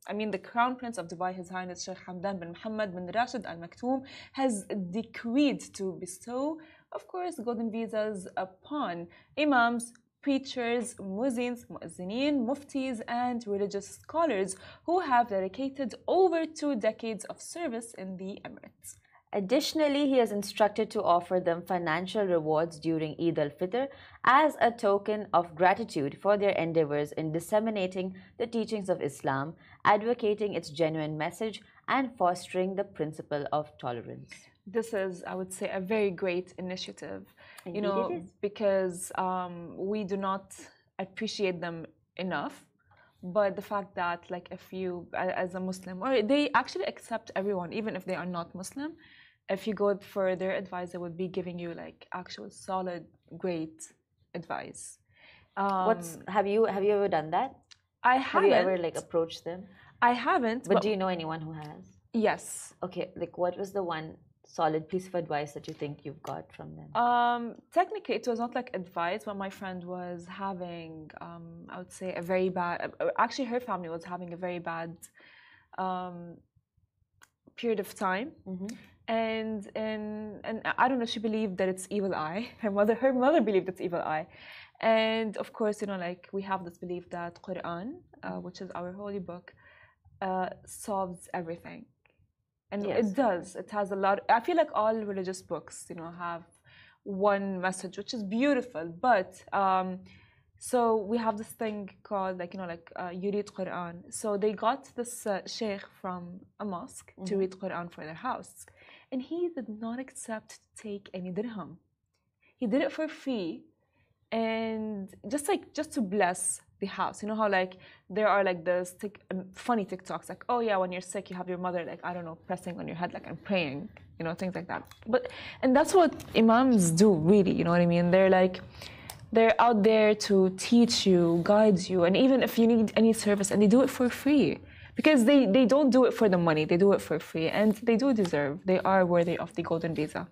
I mean, the Crown Prince of Dubai, His Highness Sheikh Hamdan bin Mohammed bin Rashid Al Maktoum, has decreed to bestow, of course, golden visas upon imams, preachers, muezzins, muezzinin, muftis, and religious scholars who have dedicated over 2 decades of service in the Emirates. Additionally, he has instructed to offer them financial rewards during Eid al-Fitr as a token of gratitude for their endeavors in disseminating the teachings of Islam, advocating its genuine message, and fostering the principle of tolerance. This is, I would say, a very great initiative, Indeed it is. because we do not appreciate them enough. But the fact that, like, if you, as a Muslim, or they actually accept everyone, even if they are not Muslim, if you go for their advice, they would be giving you like actual solid, great advice. Have you ever done that? I Have haven't. you ever like approached them? I haven't. But do you know anyone who has? Yes. Okay, like what was the one solid piece of advice that you think you've got from them? Technically, it was not like advice, but my friend was having, I would say, a very bad. Actually, her family was having a very bad period of time, and I don't know. She believed that it's evil eye. Her mother believed it's evil eye, and of course, like we have this belief that Quran, which is our holy book, solves everything. And Yes. it does. It has a lot. I feel like all religious books, have one message, which is beautiful. But so we have this thing called, you read Quran. So they got this sheikh from a mosque to read Quran for their house, and he did not accept to take any dirham. He did it for free, and just to bless the house. You know how like there are like this funny TikToks like, oh yeah, when you're sick you have your mother like, I don't know, pressing on your head like and praying, things like that. And that's what imams do, really, you know what I mean? They're out there to teach you, guide you, and even if you need any service, and they do it for free because they don't do it for the money, they do it for free, and they do deserve, they are worthy of the golden visa,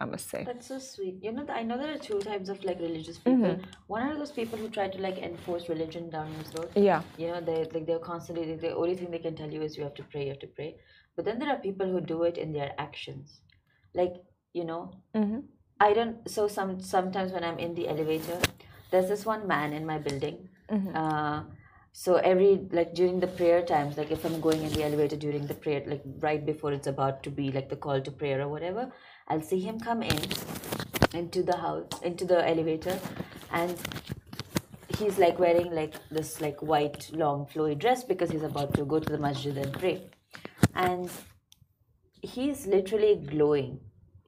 I must say. That's so sweet. I know there are two types of like religious people. One are those people who try to like enforce religion down your throat. Yeah. They're constantly, the only thing they can tell you is you have to pray, you have to pray. But then there are people who do it in their actions. Like, I don't, so sometimes when I'm in the elevator, there's this one man in my building. So during the prayer times, like if I'm going in the elevator during the prayer, like right before it's about to be like the call to prayer or whatever, I'll see him come into the house, into the elevator, and he's like wearing like this like white long flowy dress because he's about to go to the masjid and pray. And he's literally glowing.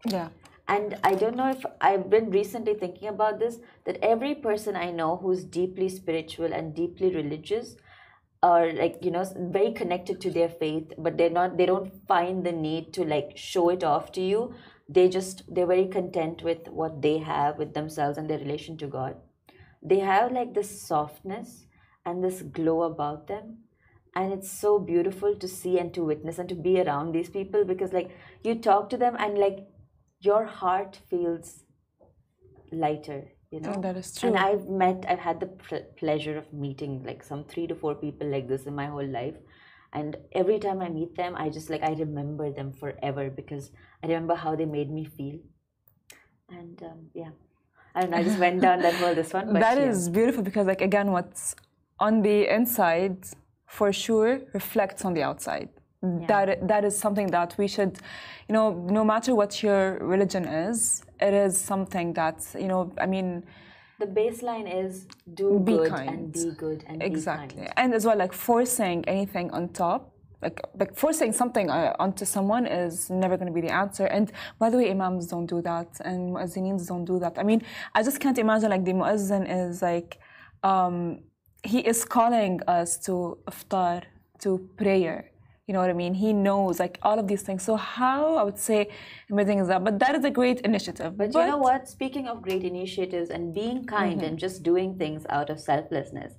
Yeah. And I don't know if I've been recently thinking about this, that every person I know who's deeply spiritual and deeply religious are like, very connected to their faith, but they don't find the need to like show it off to you. They're very content with what they have with themselves and their relation to God. They have like this softness and this glow about them. And it's so beautiful to see and to witness and to be around these people, because like you talk to them and like your heart feels lighter, That is true. And I've had the pleasure of meeting like some 3 to 4 people like this in my whole life. And every time I meet them, I remember them forever, because I remember how they made me feel. And yeah, I don't know, I just went down this one. But that is beautiful, because like again, what's on the inside for sure reflects on the outside. Yeah. That is something that we should, no matter what your religion is, it is something that, the baseline is be good kind. And be good and exactly. Be kind. And as well, like forcing anything on top, like forcing something onto someone is never going to be the answer. And by the way, imams don't do that, and muezzinins don't do that. I mean, I just can't imagine like the muezzin is like, he is calling us to iftar, to prayer. You know what I mean? He knows like all of these things. So how, I would say, amazing is that? But that is a great initiative. But you know what? Speaking of great initiatives and being kind and just doing things out of selflessness,